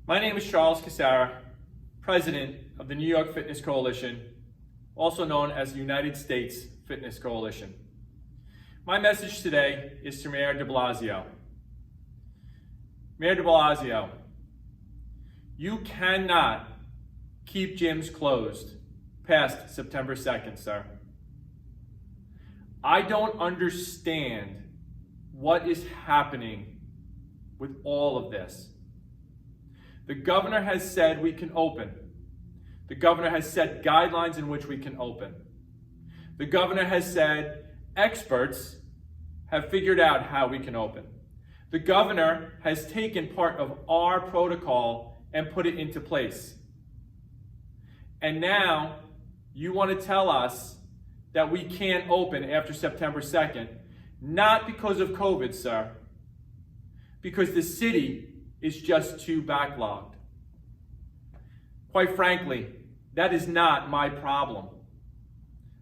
My name is Charles Casara, President of the New York Fitness Coalition, also known as the United States Fitness Coalition. My message today is to Mayor de Blasio. Mayor de Blasio, you cannot keep gyms closed past September 2nd, sir. I don't understand what is happening with all of this. The governor has said we can open. The governor has set guidelines in which we can open. The governor has said experts have figured out how we can open. The governor has taken part of our protocol and put it into place. And now you want to tell us that we can't open after September 2nd, not because of COVID, sir, because the city is just too backlogged. Quite frankly, that is not my problem.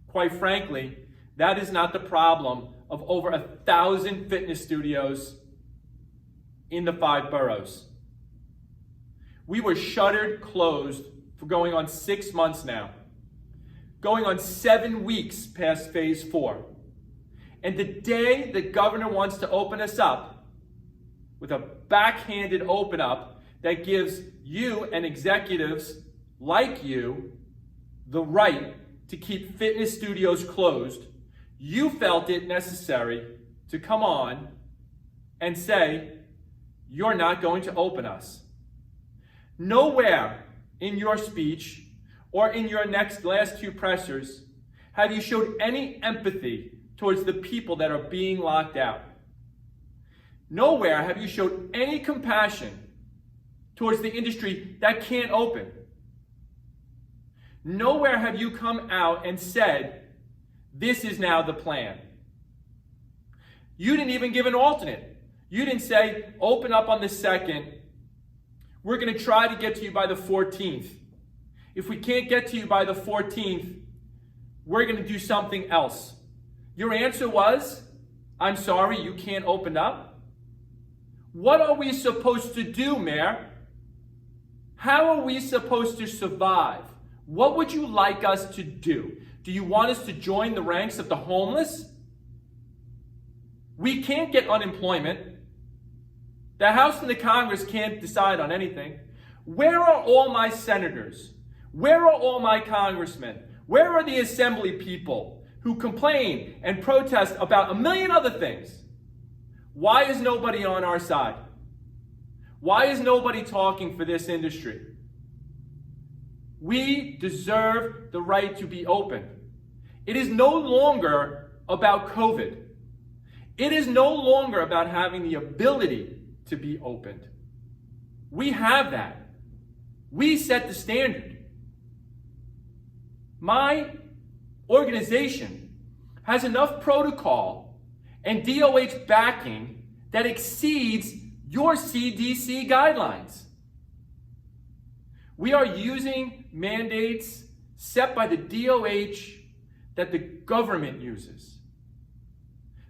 Quite frankly, that is not the problem of over 1,000 fitness studios in the 5 boroughs. We were shuttered closed for going on 6 months now, going on 7 weeks past phase 4. And the day the governor wants to open us up with a backhanded open up that gives you and executives like you the right to keep fitness studios closed, you felt it necessary to come on and say, you're not going to open us. Nowhere in your speech or in your last 2 pressers have you showed any empathy towards the people that are being locked out. Nowhere have you showed any compassion towards the industry that can't open. Nowhere have you come out and said, this is now the plan. You didn't even give an alternate. You didn't say, open up on the 2nd. We're going to try to get to you by the 14th. If we can't get to you by the 14th, we're going to do something else. Your answer was, I'm sorry, you can't open up. What are we supposed to do, Mayor? How are we supposed to survive? What would you like us to do? Do you want us to join the ranks of the homeless? We can't get unemployment. The House and the Congress can't decide on anything. Where are all my senators? Where are all my congressmen? Where are the assembly people who complain and protest about a million other things? Why is nobody on our side? Why is nobody talking for this industry? We deserve the right to be open. It is no longer about COVID. It is no longer about having the ability to be opened. We have that. We set the standard. My organization has enough protocol and DOH backing that exceeds your CDC guidelines. We are using mandates set by the DOH that the government uses.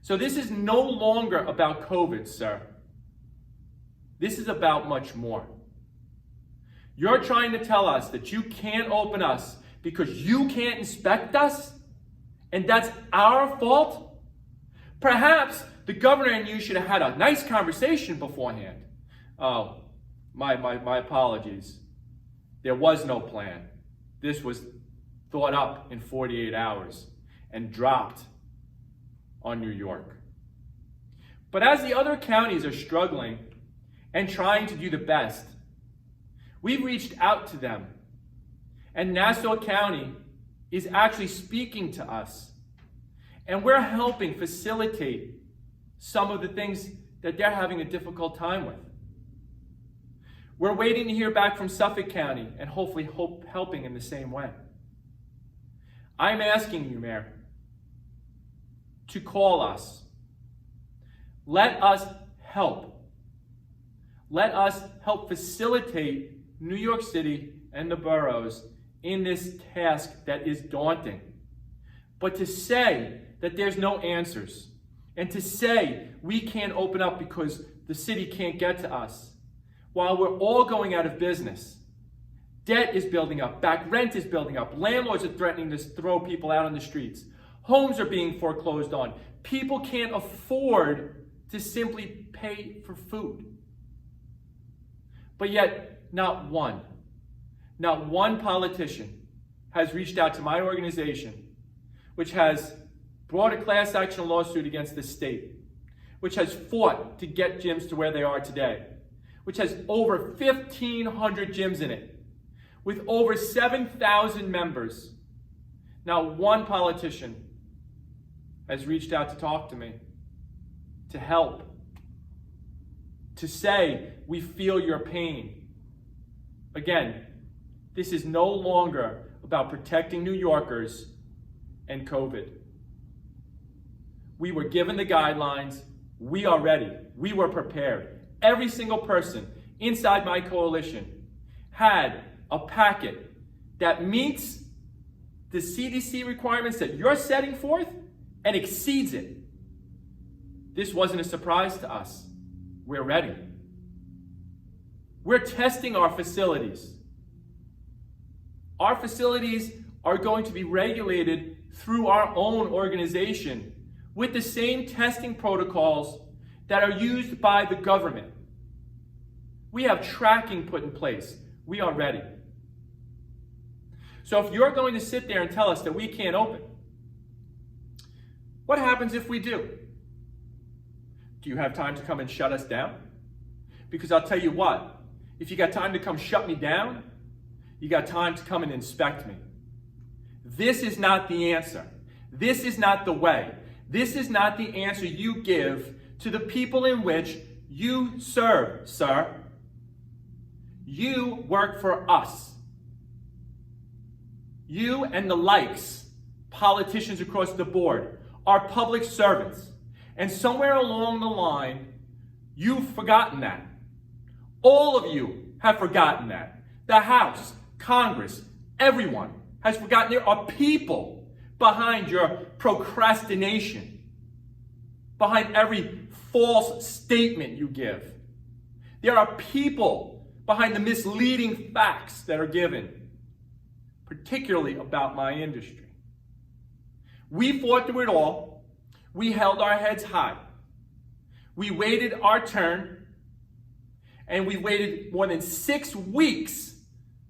So this is no longer about COVID, sir. This is about much more. You're trying to tell us that you can't open us because you can't inspect us, and that's our fault? Perhaps the governor and you should have had a nice conversation beforehand. Oh, my apologies. There was no plan. This was thought up in 48 hours and dropped on New York. But as the other counties are struggling and trying to do the best, we've reached out to them. And Nassau County is actually speaking to us. And we're helping facilitate some of the things that they're having a difficult time with. We're waiting to hear back from Suffolk County and hopefully helping in the same way. I'm asking you, Mayor, to call us. Let us help. Let us help facilitate New York City and the boroughs in this task that is daunting. But to say that there's no answers, and to say we can't open up because the city can't get to us, while we're all going out of business. Debt is building up, back rent is building up, landlords are threatening to throw people out on the streets, homes are being foreclosed on, people can't afford to simply pay for food. But yet, not one politician has reached out to my organization, which has brought a class action lawsuit against the state, which has fought to get gyms to where they are today, which has over 1,500 gyms in it, with over 7,000 members. Not one politician has reached out to talk to me, to help, to say, we feel your pain. Again, this is no longer about protecting New Yorkers and COVID. We were given the guidelines. We are ready. We were prepared. Every single person inside my coalition had a packet that meets the CDC requirements that you're setting forth and exceeds it. This wasn't a surprise to us. We're ready. We're testing our facilities. Our facilities are going to be regulated through our own organization with the same testing protocols that are used by the government. We have tracking put in place. We are ready. So if you're going to sit there and tell us that we can't open, what happens if we do? Do you have time to come and shut us down? Because I'll tell you what, if you got time to come shut me down, you got time to come and inspect me. This is not the answer. This is not the way. This is not the answer you give to the people in which you serve, sir. You work for us. You and the likes, politicians across the board, are public servants. And somewhere along the line, you've forgotten that. All of you have forgotten that. The House, Congress, everyone has forgotten there are people behind your procrastination, behind every false statement you give. There are people behind the misleading facts that are given, particularly about my industry. We fought through it all. We held our heads high. We waited our turn, and we waited more than 6 weeks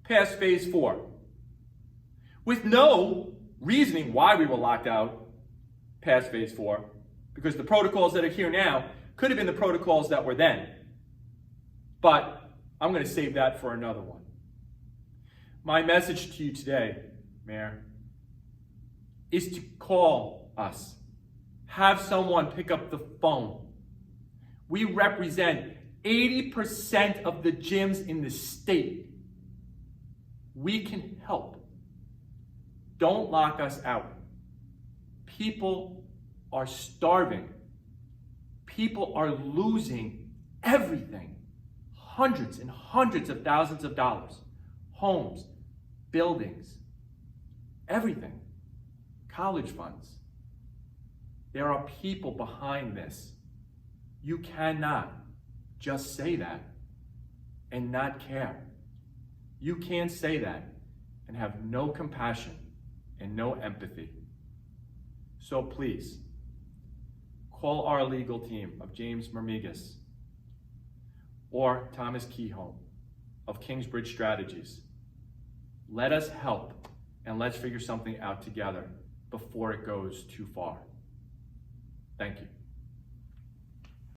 past phase 4, with no reasoning why we were locked out past phase 4, because the protocols that are here now could have been the protocols that were then. But I'm going to save that for another one. My message to you today, Mayor, is to call us. Have someone pick up the phone. We represent 80% of the gyms in the state. We can help. Don't lock us out. People are starving. People are losing everything. Hundreds and hundreds of thousands of dollars. Homes, buildings, everything. College funds. There are people behind this. You cannot just say that and not care. You can't say that and have no compassion and no empathy. So please, call our legal team of James Mermigas or Thomas Keyholm of Kingsbridge Strategies. Let us help, and let's figure something out together before it goes too far. Thank you.